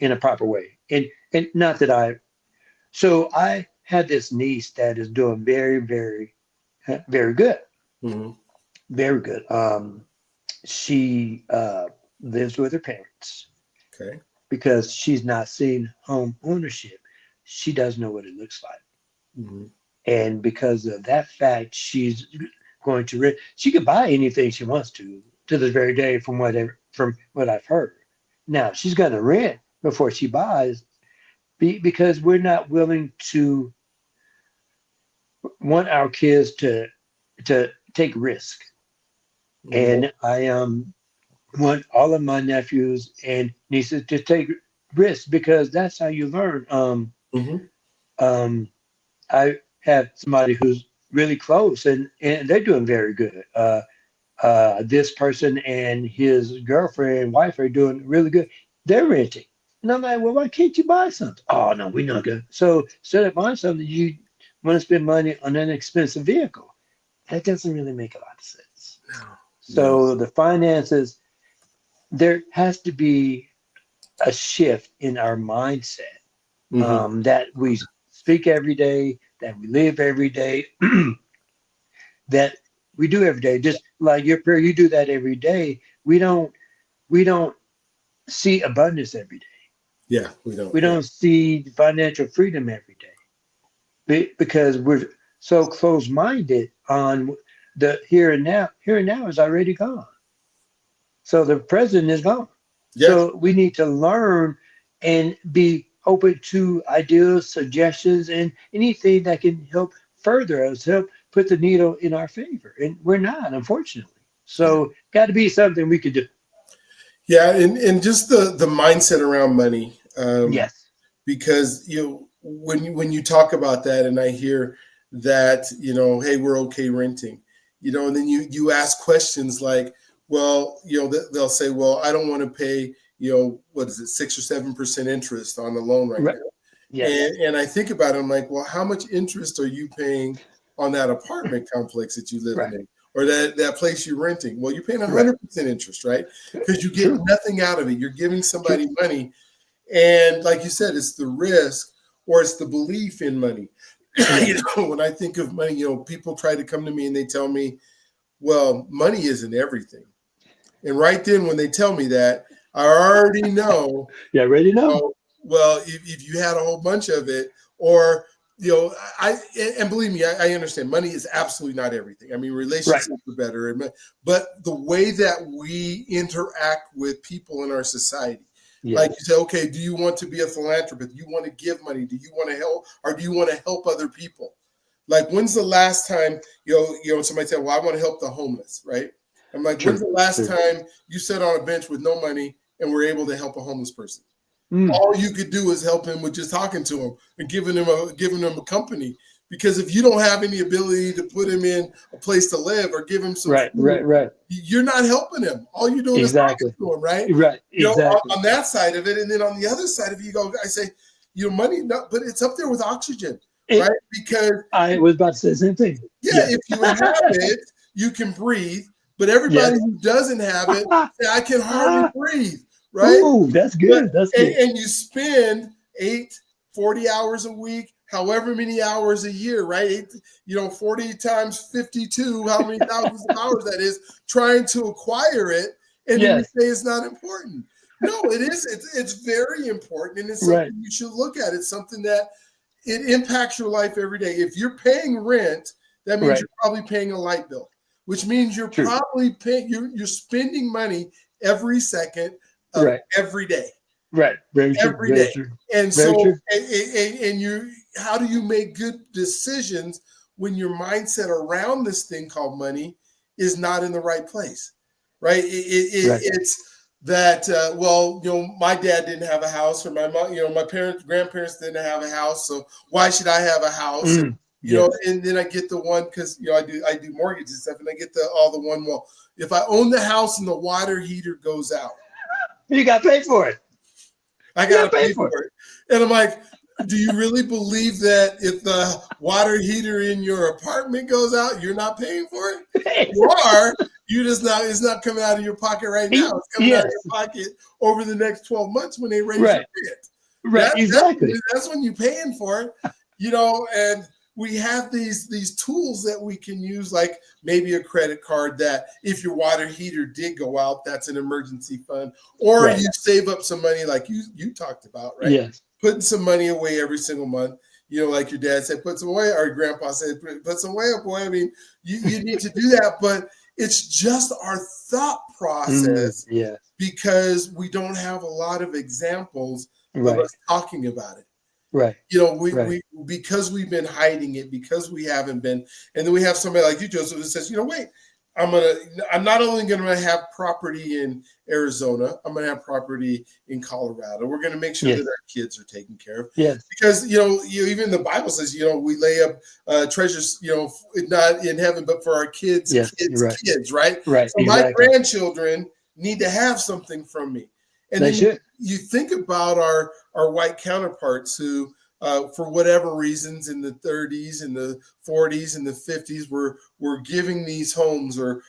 in a proper way, and not that I. So I had this niece that is doing very, very, very good, Hmm. very good. She lives with her parents Okay. because she's not seen home ownership. She doesn't know what it looks like, Hmm. and because of that fact, she's going to rent. She could buy anything she wants to this very day, from what I've heard. Now she's going to rent before she buys, because we're not willing to want our kids to take risk. Hmm. And I want all of my nephews and nieces to take risks because that's how you learn. Hmm. Um, I have somebody who's really close and they're doing very good. This person and his girlfriend, wife are doing really good. They're renting. And I'm like, well, why can't you buy something? Oh, no, we're not good. So instead of buying something, you want to spend money on an expensive vehicle. That doesn't really make a lot of sense. No. No. So the finances, there has to be a shift in our mindset, Hmm. that we speak every day, that we live every day, that we do every day. Just like your prayer, you do that every day. We don't see abundance every day. Yeah, we don't. We Yeah. don't see financial freedom every day because we're so close-minded on the here and now. Here and now is already gone. So the president is gone. Yeah. So we need to learn and be open to ideas, suggestions, and anything that can help further us, help put the needle in our favor. And we're not, unfortunately. Yeah. So got to be something we could do. Yeah, and just the mindset around money, Yes. because when you talk about that, and I hear that hey, we're okay renting, and then you ask questions like, well, they'll say, well, I don't want to pay what is it, 6 or 7% interest on the loan right Right. now, Yes. and I think about it, I'm like, well, how much interest are you paying on that apartment complex that you live Right. in, or that place you're renting? Well, you're paying Right. 100% interest, right? Because you get True. nothing out of it. You're giving True. somebody money, and like you said, it's the risk or it's the belief in money. Yes. When I think of money, people try to come to me and they tell me, well, money isn't everything. And right then, when they tell me that, I already know, Yeah. Ready now? oh, well, if you had a whole bunch of it, or I and believe me, I understand money is absolutely not everything. I mean, Right. relationships are better, but the way that we interact with people in our society, like Yes. you say, okay, do you want to be a philanthropist? Do you want to give money? Do you want to help, or do you want to help other people? Like, when's the last time somebody said, well, I want to help the homeless, right? I'm like, when's True. the last True. time you sat on a bench with no money and were able to help a homeless person? Mm. All you could do is help him with just talking to him and giving him a company. Because if you don't have any ability to put him in a place to live or give him some Right. food, Right. Right. you're not helping him. All you're doing is talking Exactly. to him, right? Right. On, Exactly. on that side of it, and then on the other side of it, I say, money, not, but it's up there with oxygen, right? It. Because I was about to say the same thing. yeah, Yes. if you have it, you can breathe. But everybody Yes. who doesn't have it, say, I can hardly breathe, right? Ooh, that's But good. That's and, good. and you spend 40 hours a week, however many hours a year, right? 40 times 52, how many thousands of hours that is, trying to acquire it, and then you Yes. say it's not important. No, it is. It's very important, and it's Right. something you should look at. It's something that it impacts your life every day. If you're paying rent, that means Right. you're probably paying a light bill, which means you're True. probably paying. You're spending money every second of Right. every day, Right. Very true. every Very day. true. And Very so, true. and you, how do you make good decisions when your mindset around this thing called money is not in the right place, right? Right. It's that well, my dad didn't have a house, or my mom, my grandparents didn't have a house, so why should I have a house? And Mm. Yes. and then I get the one, because I do mortgages and stuff, and I get all the one. Well, if I own the house and the water heater goes out, You got to pay for it. I You got got to to pay pay for it. for it. And I'm like, do you really believe that if the water heater in your apartment goes out, you're not paying for it? You are. You just not. It's not coming out of your pocket right now. It's coming out of Yes. your pocket over the next 12 months when they raise your Right. rent. Right. Exactly. That's when you're paying for it. And we have these tools that we can use, like maybe a credit card, that if your water heater did go out, that's an emergency fund, or Right. you save up some money, like you talked about, right? Yes. Putting some money away every single month. Like your dad said, put some away, or your grandpa said, put some away, boy. I mean, you need to do that, but it's just our thought process, Yes. because we don't have a lot of examples of Right. us talking about it. Right. Right. We because we've been hiding it, because we haven't been, and then we have somebody like you, Joseph, that says, wait, I'm not only gonna have property in Arizona, I'm gonna have property in Colorado. We're gonna make sure that Yes. our kids are taken care of, Yes. because even the Bible says, we lay up treasures, not in heaven, but for our kids, Yes. You're right. kids, right? Right. So my Exactly. grandchildren need to have something from me, and They then should. you think about our white counterparts who, for whatever reasons, in the 30s and the 40s and the 50s, were giving these homes, or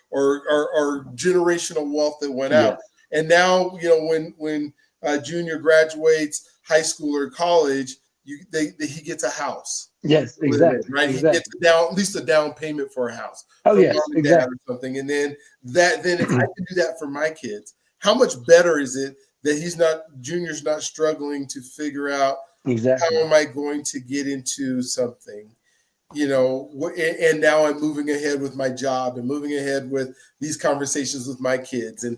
generational wealth that went out. Yes. And now, when Junior graduates high school or college, he gets a house. Yes. Exactly. Right? He gets Exactly. at least a down payment for a house Oh, from mom yes. and dad Exactly. or something. And then if I can do that for my kids, how much better is it that Junior's not struggling to figure out, Exactly. how am I going to get into something? And now I'm moving ahead with my job and moving ahead with these conversations with my kids, and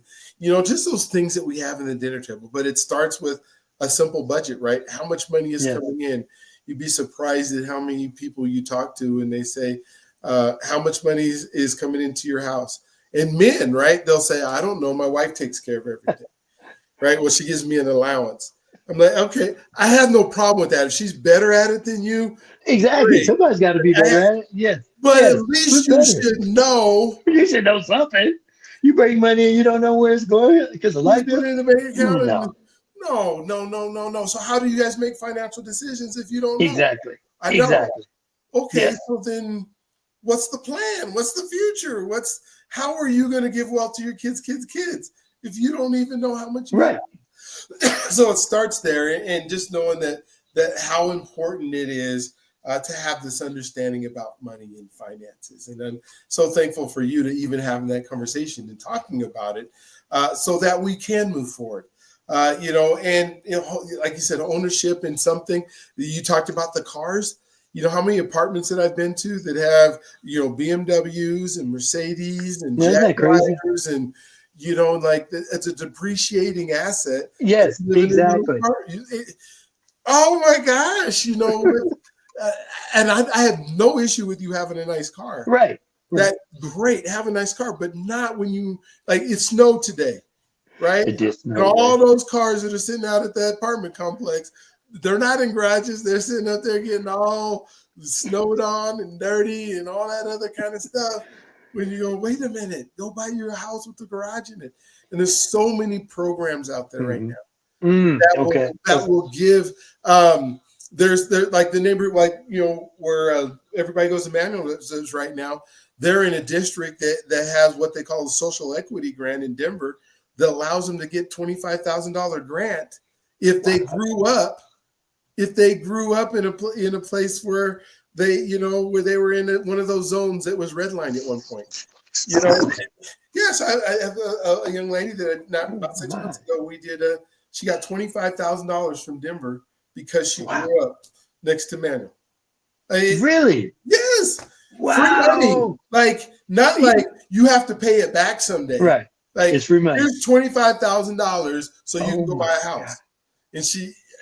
just those things that we have in the dinner table. But it starts with a simple budget, right? How much money is Yes. coming in? You'd be surprised at how many people you talk to, and they say, how much money is coming into your house? And men, right? They'll say, I don't know. My wife takes care of everything. right? Well, she gives me an allowance. I'm like, okay, I have no problem with that. If she's better at it than you, Exactly. great. Somebody's got to be better at it. Yes. But at Yes. Who's least you better? should know. You should know something. You bring money and you don't know where it's going because of You light just put bill? it in the bank account and No. no, no, no, no, no. So how do you guys make financial decisions if you don't know? Exactly. I know. Exactly. Okay, Yes. so then what's the plan? What's the future? How are you going to give wealth to your kids if you don't even know how much you have? Right. So it starts there, and just knowing that how important it is to have this understanding about money and finances. And I'm so thankful for you to even having that conversation and talking about it, so that we can move forward. And like you said, ownership in something. You talked about the cars. You know how many apartments that I've been to that have BMWs and Mercedes and Isn't that crazy? Jaguars, and it's a depreciating asset. Yes. Living in a little Exactly. car. Oh my gosh, uh, and I have no issue with you having a nice car. Right. Right. That great, have a nice car, but not when you it snowed today, right? It just And no all today. those cars that are sitting out at that apartment complex, they're not in garages. They're sitting up there getting all snowed on and dirty and all that other kind of stuff. When you go, wait a minute, go buy your house with the garage in it. And there's so many programs out there right now Okay. that will give. There's like the neighborhood, where everybody goes to Manual says right now. They're in a district that has what they call a social equity grant in Denver that allows them to get $25,000 grant if they grew up in a place where where they were in one of those zones that was redlined at one point. Yes, I have a young lady that not about 6 months ago she got $25,000 from Denver because she Wow. grew up next to Manual. Really? Yes, free money. Wow. Not like you have to pay it back someday. Right. Like, it's free money. Here's $25,000 so you can go buy a house. God.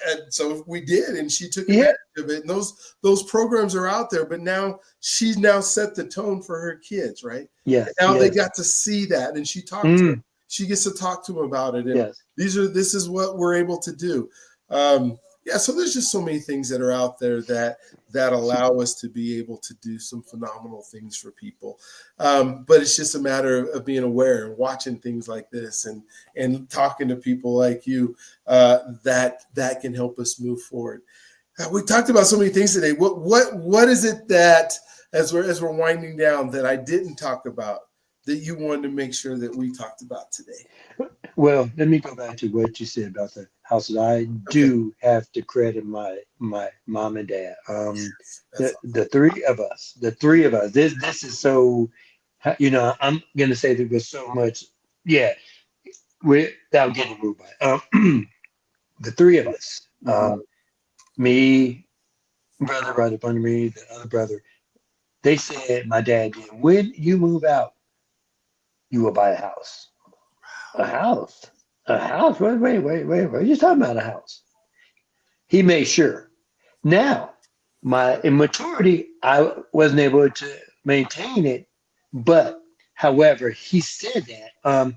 And so we did, and she took advantage of it. And those programs are out there, but now she's set the tone for her kids, right? Yes. And now they got to see that, and she talked to them. She gets to talk to them about it. And this is what we're able to do. So there's just so many things that are out there that allow us to be able to do some phenomenal things for people. But it's just a matter of being aware and watching things like this and talking to people like you that can help us move forward. We talked about so many things today. What is it that as we're winding down that I didn't talk about that you wanted to make sure that we talked about today? Well, let me go back to what you said about the houses. I do have to credit my mom and dad. The three of us. This is so. I'm gonna say there was so much. Yeah, without getting moved by the three of us. Me, brother right up under me, the other brother. They said my dad did. When you move out, you will buy a house. A house? A house? Wait. What are you talking about? A house? He made sure. Now, my immaturity, I wasn't able to maintain it. But, however, he said that.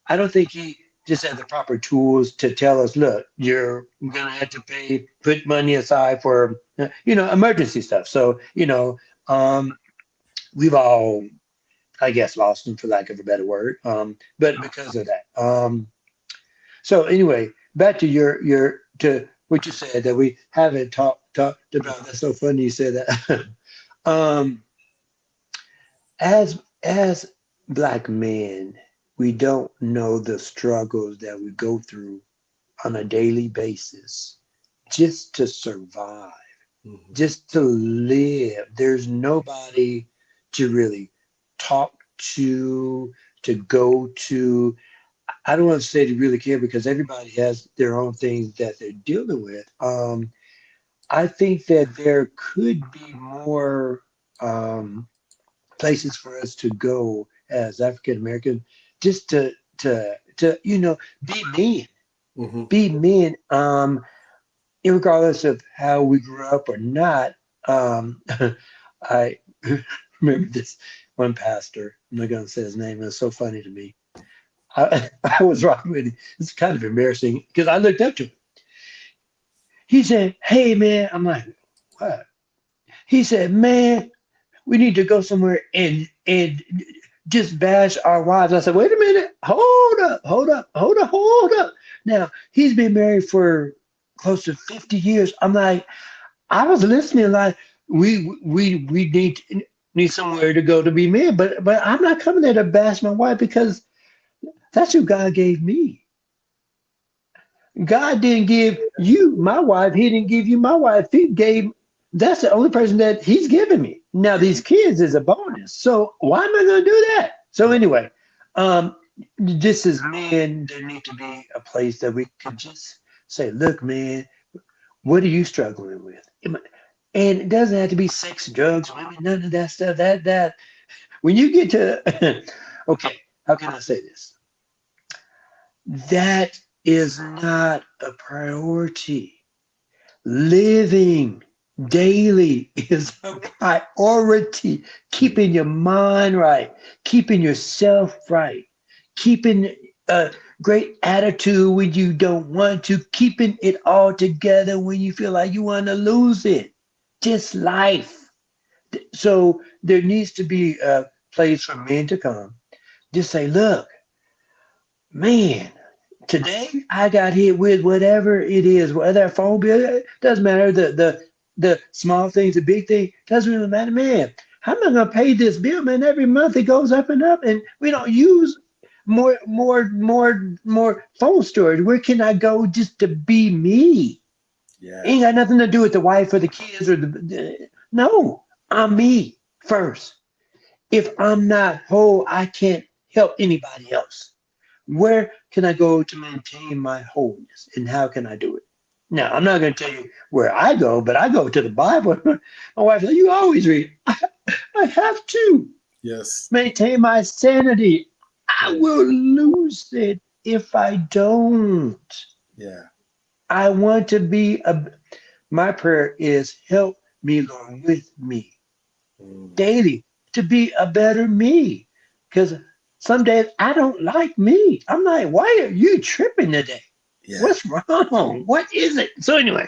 I don't think he just had the proper tools to tell us, look, you're going to have to put money aside for, emergency stuff. So, we've all, I guess, lost them for lack of a better word. But because of that. So anyway, back to to what you said that we haven't talked about. That's so funny you said that. As Black men, we don't know the struggles that we go through on a daily basis just to survive, just to live. There's nobody to really talk to go to. I don't want to say to really care because everybody has their own things that they're dealing with. I think that there could be more places for us to go as African American, just to be men, be men, regardless of how we grew up or not. I remember this one pastor. I'm not going to say his name. It was so funny to me. I was rocking with him. It's kind of embarrassing because I looked up to him. He said, "Hey man," I'm like, "What?" He said, "Man, we need to go somewhere and just bash our wives." I said, "Wait a minute, hold up." Now he's been married for close to 50 years. I'm like, I was listening like we need somewhere to go to be men, but I'm not coming there to bash my wife because that's who God gave me. God didn't give you my wife. He didn't give you my wife. He gave, that's the only person that he's given me. Now these kids is a bonus. So why am I going to do that? So anyway, um, this is men. There need to be a place that we can just say, look, man, what are you struggling with? And it doesn't have to be sex, drugs, women, none of that stuff. That when you get to, okay, how can I say this? That is not a priority. Living daily is a priority. Keeping your mind right, keeping yourself right, keeping a great attitude when you don't want to, keeping it all together when you feel like you want to lose it. Just life. So there needs to be a place for men to come. Just say, look, man, today I got hit with whatever it is, whether a phone bill, it doesn't matter. The small things, the big thing, doesn't really matter, man. How am I gonna pay this bill, man? Every month it goes up, and we don't use more phone storage. Where can I go just to be me? Yeah. Ain't got nothing to do with the wife or the kids or the no. I'm me first. If I'm not whole, I can't help anybody else. Where can I go to maintain my wholeness and how can I do it? Now, I'm not going to tell you where I go, but I go to the Bible. My wife said, you always read. I have to Yes. maintain my sanity. I Yeah. will lose it if I don't. Yeah. I want to be my prayer is help me, Lord, with me Mm. daily to be a better me. Because some days I don't like me. I'm like, why are you tripping today? Yeah. What's wrong? What is it? So anyway,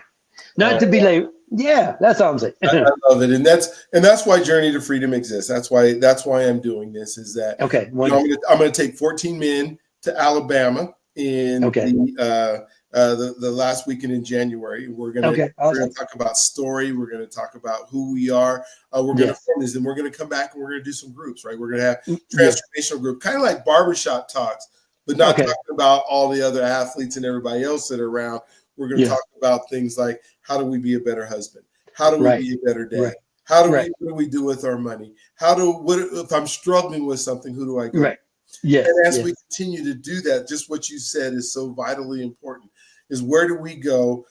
not to be Oh, like, yeah, that's all I'm saying. I love it, and that's why Journey to Freedom exists. That's why I'm doing this. Is that Okay, I'm wonderful. gonna take 14 men to Alabama in Okay, the last weekend in January. okay, We're gonna awesome. talk about story. We're gonna talk about who we are. We're gonna Yes, form this, and we're gonna come back and we're gonna do some groups. Right, we're gonna have yes. transformational group, kind of like barbershop talks, but not Okay, talking about all the other athletes and everybody else that are around. We're gonna talk yes. about things like how do we be a better husband? How do we Right, be a better dad? right, What right, do we do with our money? What if I'm struggling with something? Who do I go to? right. Yes, And as we yes, continue to do that, just what you said is so vitally important. Is where do we go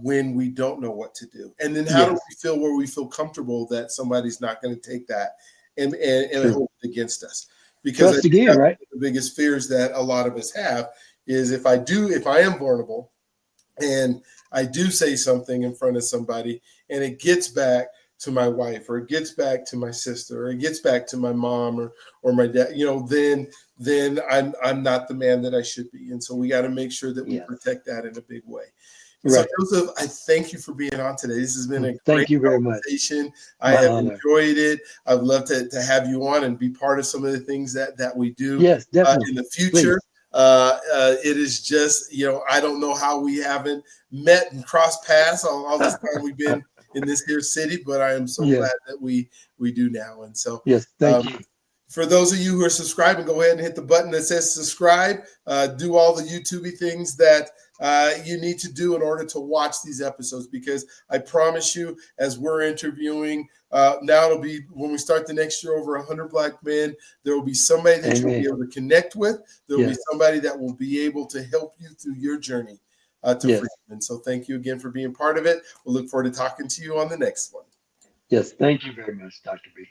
when we don't know what to do? And then how do yes. we feel where we feel comfortable that somebody's not going to take that and True. hold it against us? Because I Trust think again, that's right? one of the biggest fears that a lot of us have is if I am vulnerable and I do say something in front of somebody and it gets back to my wife or it gets back to my sister or it gets back to my mom or my dad, then I'm not the man that I should be. And so we got to make sure that we Yes, protect that in a big way. And so right. Joseph, I thank you for being on today. This has been a great Thank you very much. conversation. I My have honor. enjoyed it. I'd love to have you on and be part of some of the things that we do Yes, in definitely. the future. Please. It is just, I don't know how we haven't met and crossed paths all this time we've been in this here city, but I am so Yes, glad that we do now. And so, yes. Thank um, you. for those of you who are subscribing, go ahead and hit the button that says subscribe. Do all the YouTubey things that you need to do in order to watch these episodes, because I promise you, as we're interviewing, now it'll be when we start the next year over 100 Black men, there will be somebody that you'll be Amen. able to connect with. There will be Yes, somebody that will be able to help you through your journey to yes, freedom. And so thank you again for being part of it. We'll look forward to talking to you on the next one. yes. Thank you very much, Dr. B.